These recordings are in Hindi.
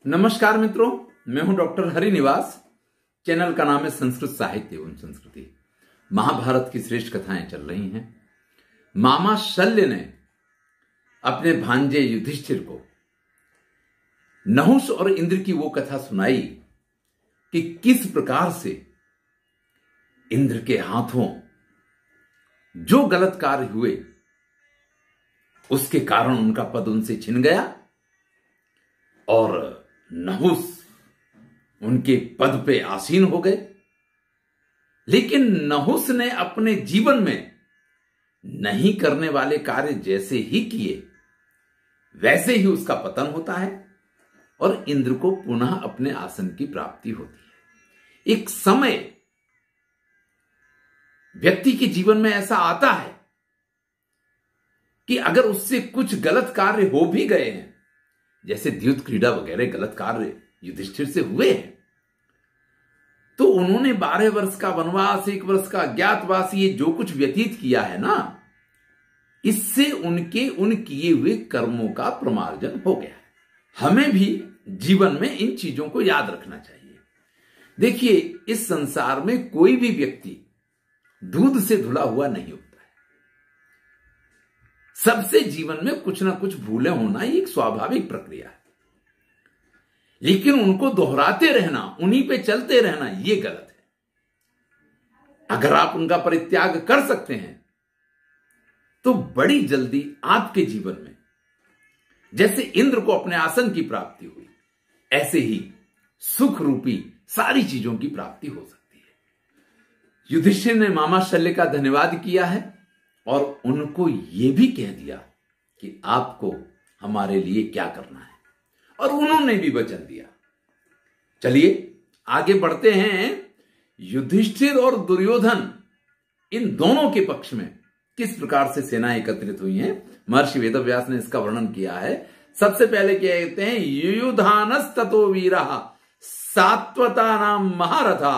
नमस्कार मित्रों, मैं हूं डॉक्टर हरिनिवास। चैनल का नाम है संस्कृत साहित्य एवं संस्कृति। महाभारत की श्रेष्ठ कथाएं चल रही हैं। मामा शल्य ने अपने भांजे युधिष्ठिर को नहुष और इंद्र की वो कथा सुनाई कि किस प्रकार से इंद्र के हाथों जो गलत कार्य हुए उसके कारण उनका पद उनसे छिन गया और नहुष उनके पद पे आसीन हो गए। लेकिन नहुष ने अपने जीवन में नहीं करने वाले कार्य जैसे ही किए वैसे ही उसका पतन होता है और इंद्र को पुनः अपने आसन की प्राप्ति होती है। एक समय व्यक्ति के जीवन में ऐसा आता है कि अगर उससे कुछ गलत कार्य हो भी गए हैं, जैसे द्यूत क्रीड़ा वगैरह गलत कार्य युधिष्ठिर से हुए हैं, तो उन्होंने 12 वर्ष का वनवास, 1 वर्ष का अज्ञातवास, ये जो कुछ व्यतीत किया है ना, इससे उनके उन किए हुए कर्मों का प्रमार्जन हो गया है। हमें भी जीवन में इन चीजों को याद रखना चाहिए। देखिए, इस संसार में कोई भी व्यक्ति दूध से धुला हुआ नहीं होता है। सबसे जीवन में कुछ ना कुछ भूलें होना एक स्वाभाविक प्रक्रिया है, लेकिन उनको दोहराते रहना, उन्हीं पे चलते रहना, यह गलत है। अगर आप उनका परित्याग कर सकते हैं तो बड़ी जल्दी आपके जीवन में जैसे इंद्र को अपने आसन की प्राप्ति हुई, ऐसे ही सुख रूपी सारी चीजों की प्राप्ति हो सकती है। युधिष्ठिर ने मामा शल्य का धन्यवाद किया है और उनको यह भी कह दिया कि आपको हमारे लिए क्या करना है, और उन्होंने भी वचन दिया। चलिए आगे बढ़ते हैं। युधिष्ठिर और दुर्योधन इन दोनों के पक्ष में किस प्रकार से सेना एकत्रित हुई हैं, महर्षि वेदव्यास ने इसका वर्णन किया है। सबसे पहले क्या कहते हैं, युयुधानस ततो वीरः सात्वता नाम महारथा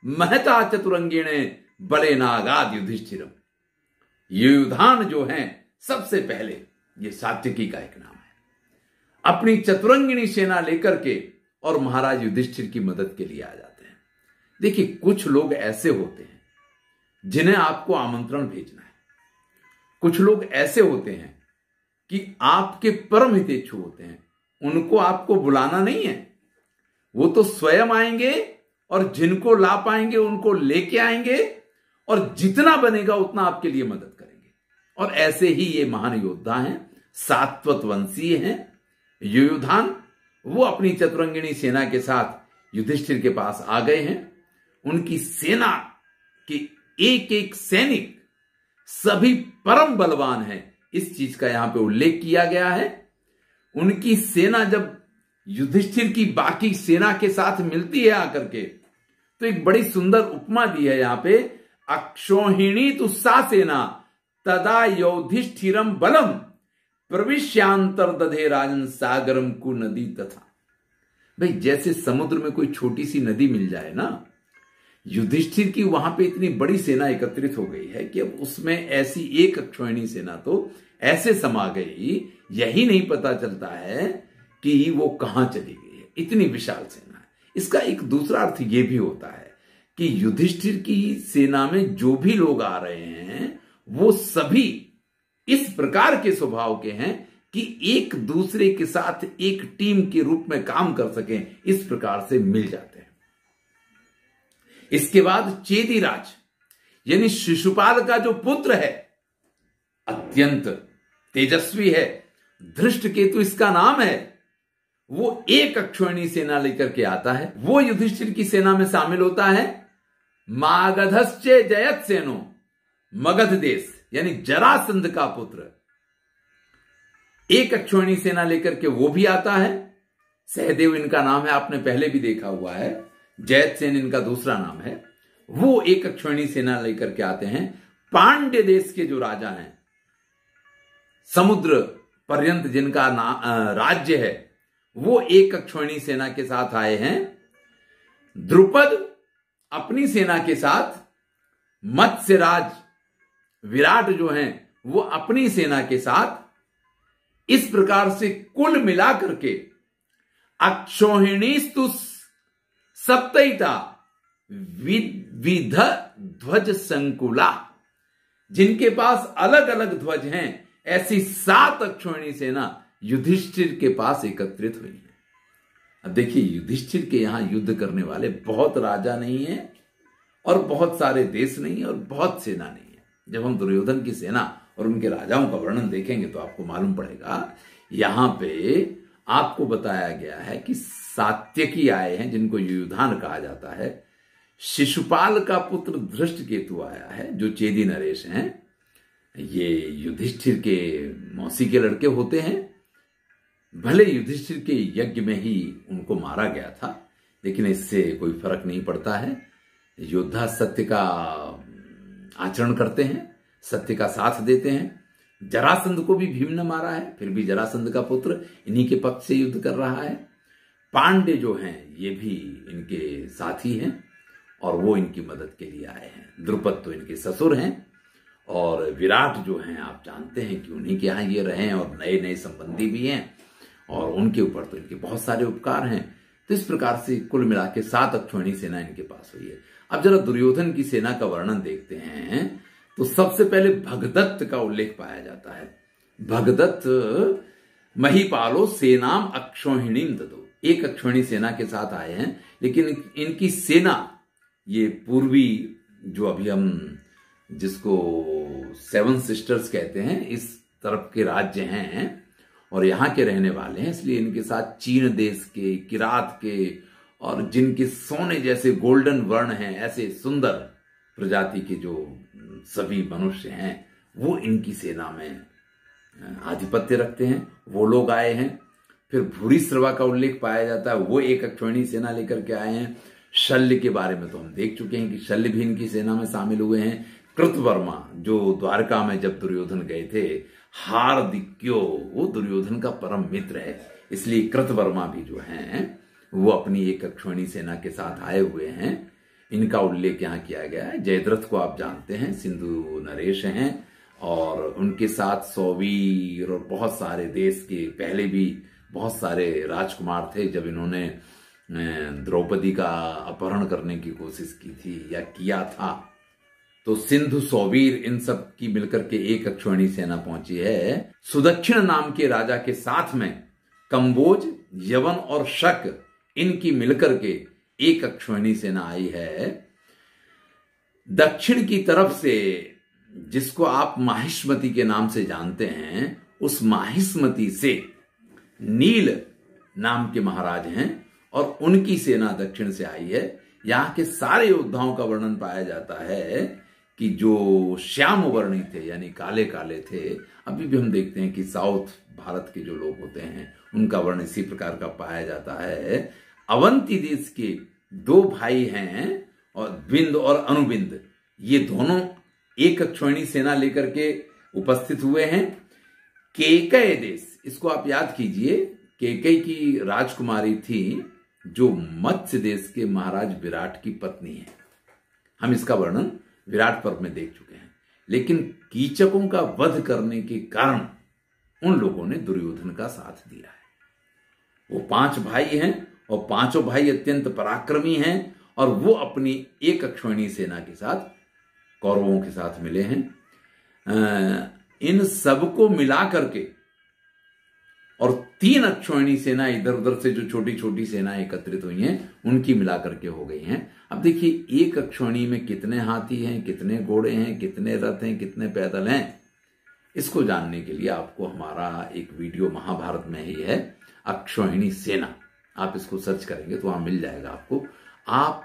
महता चतुरंगिणे बले नागाद युधिष्ठिरम। युयुधान जो है सबसे पहले, ये सात्यकी का एक नाम है, अपनी चतुरंगिणी सेना लेकर के और महाराज युधिष्ठिर की मदद के लिए आ जाते हैं। देखिए, कुछ लोग ऐसे होते हैं जिन्हें आपको आमंत्रण भेजना है, कुछ लोग ऐसे होते हैं कि आपके परम हितेच्छु होते हैं, उनको आपको बुलाना नहीं है, वो तो स्वयं आएंगे और जिनको ला पाएंगे उनको लेके आएंगे और जितना बनेगा उतना आपके लिए मदद करेंगे। और ऐसे ही ये महान योद्धा हैं, सात्वत वंशीय हैं युयुधान। वो अपनी चतुरंगिणी सेना के साथ युधिष्ठिर के पास आ गए हैं। उनकी सेना के एक एक सैनिक सभी परम बलवान हैं, इस चीज का यहां पे उल्लेख किया गया है। उनकी सेना जब युधिष्ठिर की बाकी सेना के साथ मिलती है आकर के, तो एक बड़ी सुंदर उपमा दी है यहां पे, अक्षोहिणी तु सा सेना तदा युधिष्ठिरम बलम प्रविश्यांतर दधे राजन सागरम कु नदी तथा। भाई, जैसे समुद्र में कोई छोटी सी नदी मिल जाए ना, युधिष्ठिर की वहां पे इतनी बड़ी सेना एकत्रित हो गई है कि अब उसमें ऐसी एक अक्षोहिणी सेना तो ऐसे समा गई, यही नहीं पता चलता है कि वो कहां चली गई है, इतनी विशाल सेना है। इसका एक दूसरा अर्थ यह भी होता है कि युधिष्ठिर की सेना में जो भी लोग आ रहे हैं वो सभी इस प्रकार के स्वभाव के हैं कि एक दूसरे के साथ एक टीम के रूप में काम कर सकें, इस प्रकार से मिल जाते हैं। इसके बाद चेदीराज यानी शिशुपाल का जो पुत्र है, अत्यंत तेजस्वी है, धृष्टकेतु इसका नाम है, वो एक अक्षोहिणी सेना लेकर के आता है। वो युधिष्ठिर की सेना में शामिल होता है। मागधश्चे जयत सेनो, मगध देश यानी जरासंध का पुत्र, एक अक्षोहिणी सेना लेकर के वो भी आता है। सहदेव इनका नाम है, आपने पहले भी देखा हुआ है। जयतसेन इनका दूसरा नाम है। वो एक अक्षोहिणी सेना लेकर के आते हैं। पांड्य देश के जो राजा हैं, समुद्र पर्यंत जिनका राज्य है, वो एक अक्षोहिणी सेना के साथ आए हैं। द्रुपद अपनी सेना के साथ, मत्स्यराज विराट जो हैं वो अपनी सेना के साथ, इस प्रकार से कुल मिलाकर के अक्षोहिणीस्तु सप्तैता विविध ध्वज संकुला, जिनके पास अलग अलग ध्वज हैं, ऐसी 7 अक्षोहिणी सेना युधिष्ठिर के पास एकत्रित हुई है। अब देखिए, युधिष्ठिर के यहां युद्ध करने वाले बहुत राजा नहीं है और बहुत सारे देश नहीं और बहुत सेना नहीं है। जब हम दुर्योधन की सेना और उनके राजाओं का वर्णन देखेंगे तो आपको मालूम पड़ेगा, यहां पे आपको बताया गया है कि सात्यकी आए हैं, जिनको युधान कहा जाता है। शिशुपाल का पुत्र धृष्टकेतु आया है, जो चेदी नरेश हैं। ये युधिष्ठिर के मौसी के लड़के होते हैं। भले युधिष्ठिर के यज्ञ में ही उनको मारा गया था, लेकिन इससे कोई फर्क नहीं पड़ता है। योद्धा सत्य का आचरण करते हैं, सत्य का साथ देते हैं। जरासंध को भी भीम ने मारा है, फिर भी जरासंध का पुत्र इन्हीं के पक्ष से युद्ध कर रहा है। पांडे जो हैं ये भी इनके साथी हैं और वो इनकी मदद के लिए आए हैं। द्रुपद तो इनके ससुर हैं और विराट जो हैं आप जानते हैं कि उन्हीं के यहाँ ये रहे हैं और नए नए संबंधी भी हैं और उनके ऊपर तो इनके बहुत सारे उपकार हैं। तो इस प्रकार से कुल मिला के 7 अक्षोहिणी सेना इनके पास हुई है। अब जरा दुर्योधन की सेना का वर्णन देखते हैं तो सबसे पहले भगदत्त का उल्लेख पाया जाता है। भगदत्त महीपालो सेनाम अक्षोहिणीम ददो, एक अक्षोहिणी सेना के साथ आए हैं, लेकिन इनकी सेना ये पूर्वी जो अभी हम जिसको 7 सिस्टर्स कहते हैं, इस तरफ के राज्य हैं और यहाँ के रहने वाले हैं, इसलिए इनके साथ चीन देश के, किरात के और जिनके सोने जैसे गोल्डन वर्ण हैं, ऐसे सुंदर प्रजाति के जो सभी मनुष्य हैं, वो इनकी सेना में आधिपत्य रखते हैं। वो लोग आए हैं। फिर भूरिश्रवा का उल्लेख पाया जाता है, वो एक अक्षोहिणी सेना लेकर के आए हैं। शल्य के बारे में तो हम देख चुके हैं कि शल्य भी इनकी सेना में शामिल हुए हैं। कृतवर्मा जो द्वारका में जब दुर्योधन गए थे, हार्दिक्यो वो दुर्योधन का परम मित्र है, इसलिए कृतवर्मा भी जो हैं वो अपनी एक अक्षोहिणी सेना के साथ आए हुए हैं। इनका उल्लेख यहाँ किया गया है। जयद्रथ को आप जानते हैं, सिंधु नरेश हैं और उनके साथ सौवीर और बहुत सारे देश के पहले भी बहुत सारे राजकुमार थे। जब इन्होंने द्रौपदी का अपहरण करने की कोशिश की थी या किया था, तो सिंधु सौवीर इन सब की मिलकर के एक अक्षोहिणी सेना पहुंची है। सुदक्षिण नाम के राजा के साथ में कंबोज, यवन और शक इनकी मिलकर के एक अक्षोहिणी सेना आई है। दक्षिण की तरफ से जिसको आप माहिष्मति के नाम से जानते हैं, उस माहिष्मति से नील नाम के महाराज हैं और उनकी सेना दक्षिण से आई है। यहां के सारे योद्धाओं का वर्णन पाया जाता है कि जो श्याम वर्णी थे यानी काले काले थे। अभी भी हम देखते हैं कि साउथ भारत के जो लोग होते हैं उनका वर्ण इसी प्रकार का पाया जाता है। अवंती देश के 2 भाई हैं और बिंद और अनुबिंद, ये दोनों एक अक्षोहिणी सेना लेकर के उपस्थित हुए हैं। केकय देश, इसको आप याद कीजिए, केकई की राजकुमारी थी जो मत्स्य देश के महाराज विराट की पत्नी है। हम इसका वर्णन विराट पर्व में देख चुके हैं। लेकिन कीचकों का वध करने के कारण उन लोगों ने दुर्योधन का साथ दिया है। वो 5 भाई हैं और पांचों भाई अत्यंत पराक्रमी हैं और वो अपनी एक अक्षोहिणी सेना के साथ कौरवों के साथ मिले हैं। इन सबको मिला करके और 3 अक्षोहिणी सेना इधर उधर से जो छोटी छोटी सेनाएं एकत्रित हुई हैं उनकी मिलाकर के हो गई हैं। अब देखिए, एक अक्षोहिणी में कितने हाथी हैं, कितने घोड़े हैं, कितने रथ हैं, कितने पैदल हैं, इसको जानने के लिए आपको हमारा एक वीडियो महाभारत में ही है, अक्षोहिणी सेना। आप इसको सर्च करेंगे तो वहां मिल जाएगा आपको। आप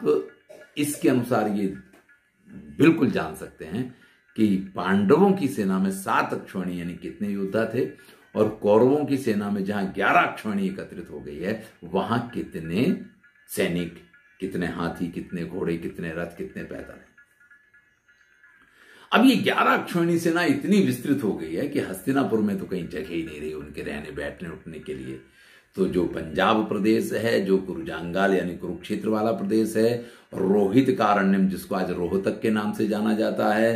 इसके अनुसार ये बिल्कुल जान सकते हैं कि पांडवों की सेना में 7 अक्षोहिणी यानी कितने योद्धा थे और कौरवों की सेना में जहां 11 अक्षोहिणी एकत्रित हो गई है वहां कितने सैनिक, कितने हाथी, कितने घोड़े, कितने रथ, कितने पैदल हैं। अब ये 11 अक्षोहिणी सेना इतनी विस्तृत हो गई है कि हस्तिनापुर में तो कहीं जगह ही नहीं रही उनके रहने बैठने उठने के लिए। तो जो पंजाब प्रदेश है, जो कुरुजांगाल यानी कुरुक्षेत्र वाला प्रदेश है, रोहित कारण्यम जिसको आज रोहतक के नाम से जाना जाता है,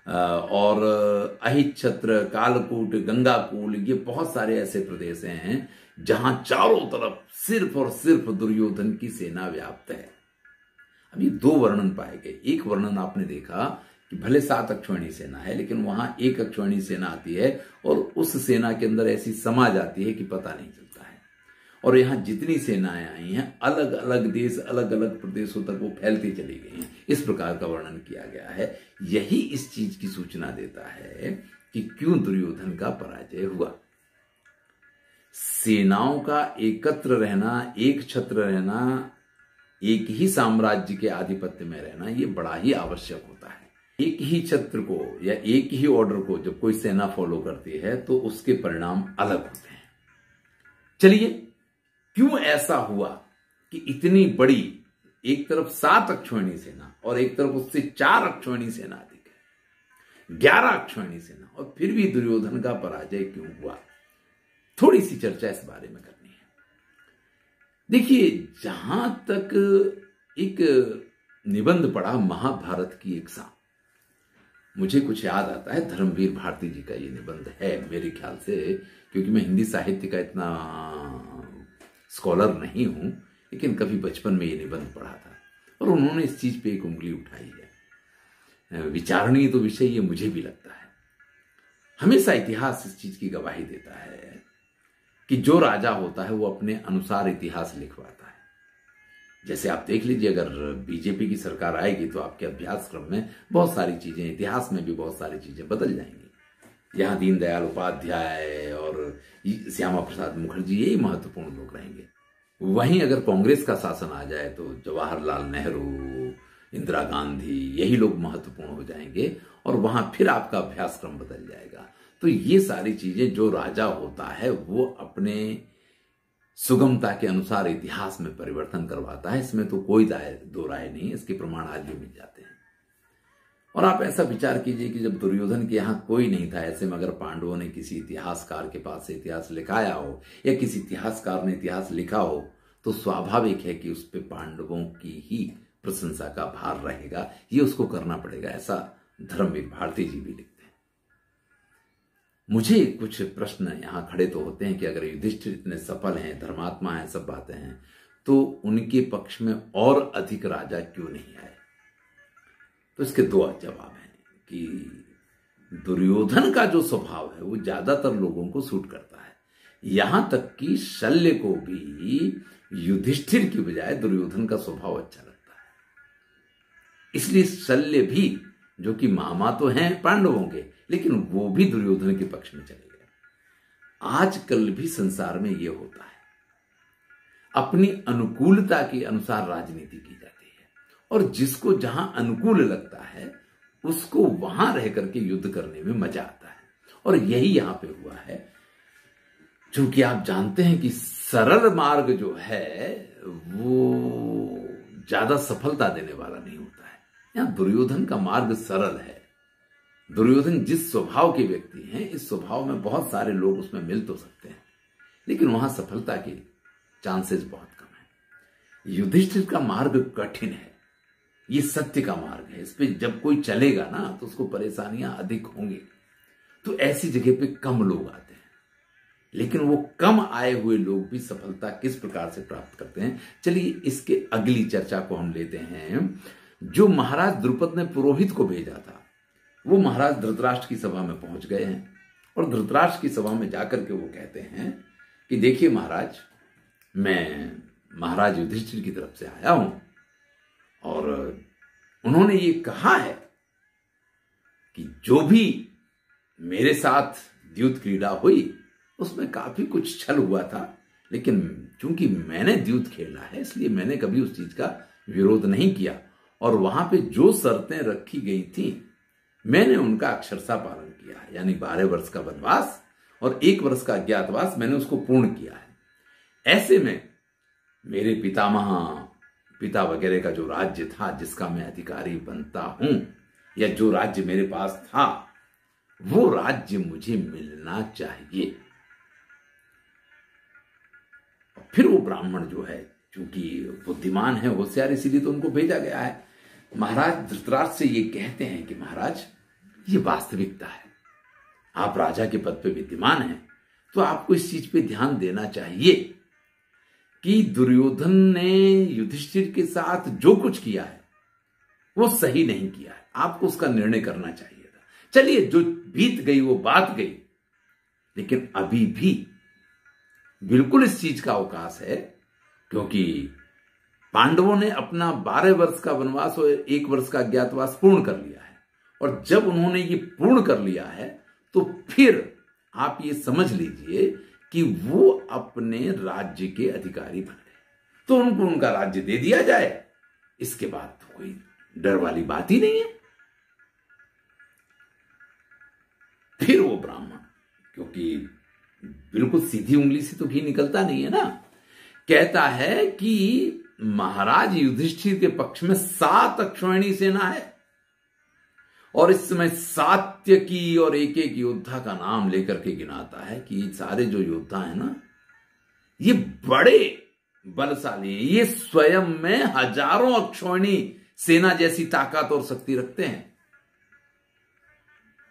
और अहिच्छत्र, कालकूट, गंगाकूल, ये बहुत सारे ऐसे प्रदेश हैं जहां चारों तरफ सिर्फ और सिर्फ दुर्योधन की सेना व्याप्त है। अब ये दो वर्णन पाए गए। एक वर्णन आपने देखा कि भले 7 अक्षौहिणी सेना है, लेकिन वहां 1 अक्षौहिणी सेना आती है और उस सेना के अंदर ऐसी समा जाती है कि पता नहीं चलता है। और यहां जितनी सेनाएं आई हैं, अलग अलग देश, अलग अलग प्रदेशों तक वो फैलती चली गई हैं। इस प्रकार का वर्णन किया गया है। यही इस चीज की सूचना देता है कि क्यों दुर्योधन का पराजय हुआ। सेनाओं का एकत्र रहना, एक छत्र रहना, एक ही साम्राज्य के आधिपत्य में रहना, यह बड़ा ही आवश्यक होता है। एक ही छत्र को या एक ही ऑर्डर को जब कोई सेना फॉलो करती है तो उसके परिणाम अलग होते हैं। चलिए, क्यों ऐसा हुआ कि इतनी बड़ी, एक तरफ 7 अक्षौहिणी सेना और एक तरफ उससे 4 अक्षौहिणी सेना अधिक है, 11 अक्षौहिणी सेना, और फिर भी दुर्योधन का पराजय क्यों हुआ? थोड़ी सी चर्चा इस बारे में करनी है। देखिए, जहां तक एक निबंध पढ़ा महाभारत की एक सा, मुझे कुछ याद आता है, धर्मवीर भारती जी का ये निबंध है मेरे ख्याल से, क्योंकि मैं हिंदी साहित्य का इतना स्कॉलर नहीं हूं, लेकिन कभी बचपन में ये निबंध पढ़ा था और उन्होंने इस चीज पे एक उंगली उठाई है। विचारणीय तो विषय ये मुझे भी लगता है। हमेशा इतिहास इस चीज की गवाही देता है कि जो राजा होता है वो अपने अनुसार इतिहास लिखवाता है। जैसे आप देख लीजिए, अगर बीजेपी की सरकार आएगी तो आपके अभ्यासक्रम में बहुत सारी चीजें, इतिहास में भी बहुत सारी चीजें बदल जाएंगी। यहां दीनदयाल उपाध्याय और श्यामा प्रसाद मुखर्जी यही महत्वपूर्ण लोग रहेंगे। वहीं अगर कांग्रेस का शासन आ जाए तो जवाहरलाल नेहरू, इंदिरा गांधी, यही लोग महत्वपूर्ण हो जाएंगे और वहां फिर आपका अभ्यासक्रम बदल जाएगा। तो ये सारी चीजें, जो राजा होता है वो अपने सुगमता के अनुसार इतिहास में परिवर्तन करवाता है। इसमें तो कोई दो राय नहीं है, इसके प्रमाण आज भी मिल जाते हैं। और आप ऐसा विचार कीजिए कि जब दुर्योधन के यहां कोई नहीं था, ऐसे में अगर पांडवों ने किसी इतिहासकार के पास से इतिहास लिखाया हो या किसी इतिहासकार ने इतिहास लिखा हो, तो स्वाभाविक है कि उस पर पांडवों की ही प्रशंसा का भार रहेगा। ये उसको करना पड़ेगा, ऐसा धर्मवीर भारती जी भी लिखते हैं। मुझे कुछ प्रश्न यहां खड़े तो होते हैं कि अगर युधिष्ठिर इतने सफल हैं, धर्मात्मा हैं, सब बातें हैं, तो उनके पक्ष में और अधिक राजा क्यों नहीं आए? तो इसके दो जवाब हैं कि दुर्योधन का जो स्वभाव है वो ज्यादातर लोगों को सूट करता है। यहां तक कि शल्य को भी युधिष्ठिर की बजाय दुर्योधन का स्वभाव अच्छा लगता है। इसलिए शल्य भी, जो कि मामा तो हैं पांडवों के, लेकिन वो भी दुर्योधन के पक्ष में चले गए। आजकल भी संसार में यह होता है, अपनी अनुकूलता के अनुसार राजनीति की जाती है और जिसको जहां अनुकूल लगता है उसको वहां रह करके युद्ध करने में मजा आता है। और यही यहां पे हुआ है। क्योंकि आप जानते हैं कि सरल मार्ग जो है वो ज्यादा सफलता देने वाला नहीं होता है। यहां दुर्योधन का मार्ग सरल है। दुर्योधन जिस स्वभाव के व्यक्ति हैं, इस स्वभाव में बहुत सारे लोग उसमें मिल तो सकते हैं, लेकिन वहां सफलता के चांसेस बहुत कम है। युधिष्ठिर का मार्ग कठिन है, ये सत्य का मार्ग है। इस पे जब कोई चलेगा ना तो उसको परेशानियां अधिक होंगी। तो ऐसी जगह पे कम लोग आते हैं, लेकिन वो कम आए हुए लोग भी सफलता किस प्रकार से प्राप्त करते हैं, चलिए इसके अगली चर्चा को हम लेते हैं। जो महाराज द्रुपद ने पुरोहित को भेजा था, वो महाराज धृतराष्ट्र की सभा में पहुंच गए हैं और धृतराष्ट्र की सभा में जाकर के वो कहते हैं कि देखिए महाराज, मैं महाराज युधिष्ठिर की तरफ से आया हूं और उन्होंने ये कहा है कि जो भी मेरे साथ द्यूत क्रीड़ा हुई उसमें काफी कुछ छल हुआ था, लेकिन चूंकि मैंने द्यूत खेला है इसलिए मैंने कभी उस चीज का विरोध नहीं किया और वहां पे जो शर्तें रखी गई थी मैंने उनका अक्षरशः पालन किया है। यानी 12 वर्ष का वनवास और 1 वर्ष का अज्ञातवास मैंने उसको पूर्ण किया है। ऐसे में मेरे पिता वगैरह का जो राज्य था, जिसका मैं अधिकारी बनता हूं, या जो राज्य मेरे पास था, वो राज्य मुझे मिलना चाहिए। फिर वो ब्राह्मण जो है, चूंकि बुद्धिमान है, होशियार, इसीलिए तो उनको भेजा गया है। महाराज धृतराष्ट्र से ये कहते हैं कि महाराज, ये वास्तविकता है, आप राजा के पद पे विद्यमान हैं, तो आपको इस चीज पे ध्यान देना चाहिए कि दुर्योधन ने युधिष्ठिर के साथ जो कुछ किया है वो सही नहीं किया है। आपको उसका निर्णय करना चाहिए था। चलिए, जो बीत गई वो बात गई, लेकिन अभी भी बिल्कुल इस चीज का अवकाश है, क्योंकि पांडवों ने अपना 12 वर्ष का वनवास और 1 वर्ष का अज्ञातवास पूर्ण कर लिया है। और जब उन्होंने ये पूर्ण कर लिया है तो फिर आप ये समझ लीजिए कि वो अपने राज्य के अधिकारी बन गए, तो उनको उनका राज्य दे दिया जाए। इसके बाद तो कोई डर वाली बात ही नहीं है। फिर वो ब्राह्मण, क्योंकि बिल्कुल सीधी उंगली से तो घी निकलता नहीं है ना, कहता है कि महाराज युधिष्ठिर के पक्ष में 7 अक्षौहिणी सेना है और इस समय सात्यकी और एक एक योद्धा का नाम लेकर के गिनाता है कि ये सारे जो योद्धा है ना, ये बड़े बलशाली हैं। ये स्वयं में हजारों अक्षौहिणी सेना जैसी ताकत और शक्ति रखते हैं।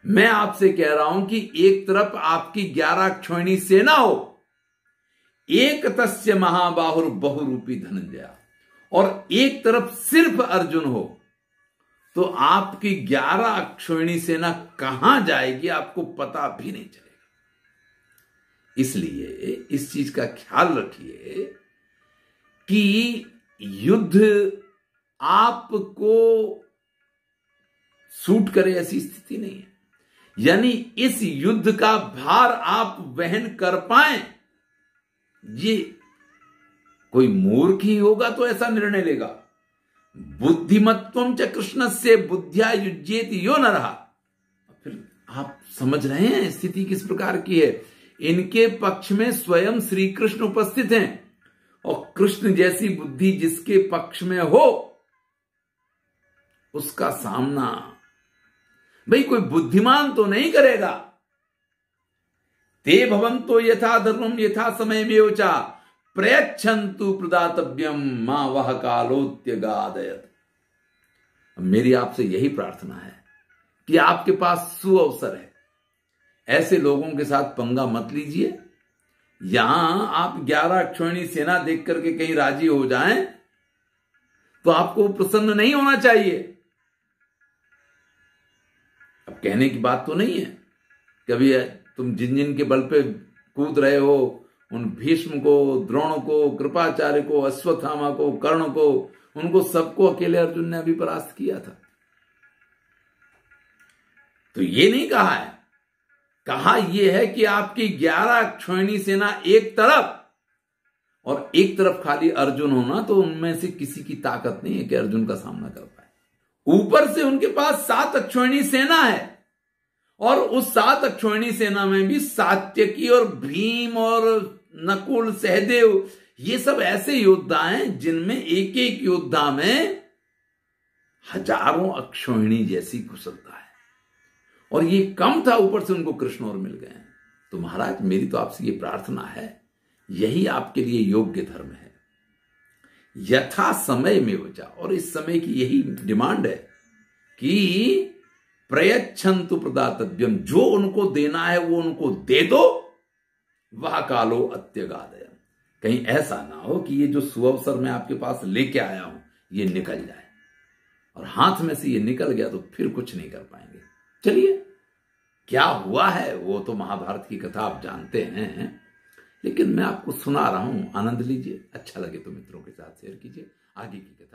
मैं आपसे कह रहा हूं कि एक तरफ आपकी 11 अक्षौहिणी सेना हो, एक तस्य महाबाहुर बहुरूपी धनंजय, और एक तरफ सिर्फ अर्जुन हो, तो आपकी 11 अक्षौहिणी सेना कहां जाएगी आपको पता भी नहीं चलेगा। इसलिए इस चीज का ख्याल रखिए कि युद्ध आपको सूट करे ऐसी स्थिति नहीं है। यानी इस युद्ध का भार आप वहन कर पाए, ये कोई मूर्ख ही होगा तो ऐसा निर्णय लेगा। बुद्धिमत्वम च कृष्ण से बुद्धिया युज्येत यो न रहा। फिर आप समझ रहे हैं स्थिति किस प्रकार की है। इनके पक्ष में स्वयं श्री कृष्ण उपस्थित हैं, और कृष्ण जैसी बुद्धि जिसके पक्ष में हो उसका सामना भाई कोई बुद्धिमान तो नहीं करेगा। ते भवन्तो यथा धर्मम यथा समय में चा प्रयच्छन्तु प्रदातव्यम मां वह कालोत्यगादयत। मेरी आपसे यही प्रार्थना है कि आपके पास सुअवसर है, ऐसे लोगों के साथ पंगा मत लीजिए। यहां आप 11 अक्षौहिणी सेना देख करके कहीं राजी हो जाएं तो आपको प्रसन्न नहीं होना चाहिए। अब कहने की बात तो नहीं है, कभी तुम जिन जिन के बल पे कूद रहे हो, उन भीष्म को, द्रोण को, कृपाचार्य को, अश्वत्थामा को, कर्ण को, उनको सबको अकेले अर्जुन ने अभी परास्त किया था। तो ये नहीं कहा है, कहा यह है कि आपकी 11 अक्षौहिणी सेना एक तरफ और एक तरफ खाली अर्जुन होना, तो उनमें से किसी की ताकत नहीं है कि अर्जुन का सामना कर पाए। ऊपर से उनके पास 7 अक्षौहिणी सेना है, और उस 7 अक्षौहिणी सेना में भी सात्यकी और भीम और नकुल, सहदेव, ये सब ऐसे योद्धा हैं जिनमें एक एक योद्धा में हजारों अक्षौहिणी जैसी कुशलता है, और ये कम था, ऊपर से उनको कृष्ण और मिल गए। तो महाराज मेरी तो आपसे ये प्रार्थना है, यही आपके लिए योग्य धर्म है, यथा समय में वचा। और इस समय की यही डिमांड है कि प्रयच्छन्तु प्रदातव्यम, जो उनको देना है वो उनको दे दो, वह कालो अत्यगादय। कहीं ऐसा ना हो कि ये जो सुअवसर मैं आपके पास लेके आया हूं ये निकल जाए, और हाथ में से ये निकल गया तो फिर कुछ नहीं कर पाएंगे। चलिए, क्या हुआ है वो तो महाभारत की कथा आप जानते हैं, लेकिन मैं आपको सुना रहा हूं, आनंद लीजिए। अच्छा लगे तो मित्रों के साथ शेयर कीजिए। आगे की कथा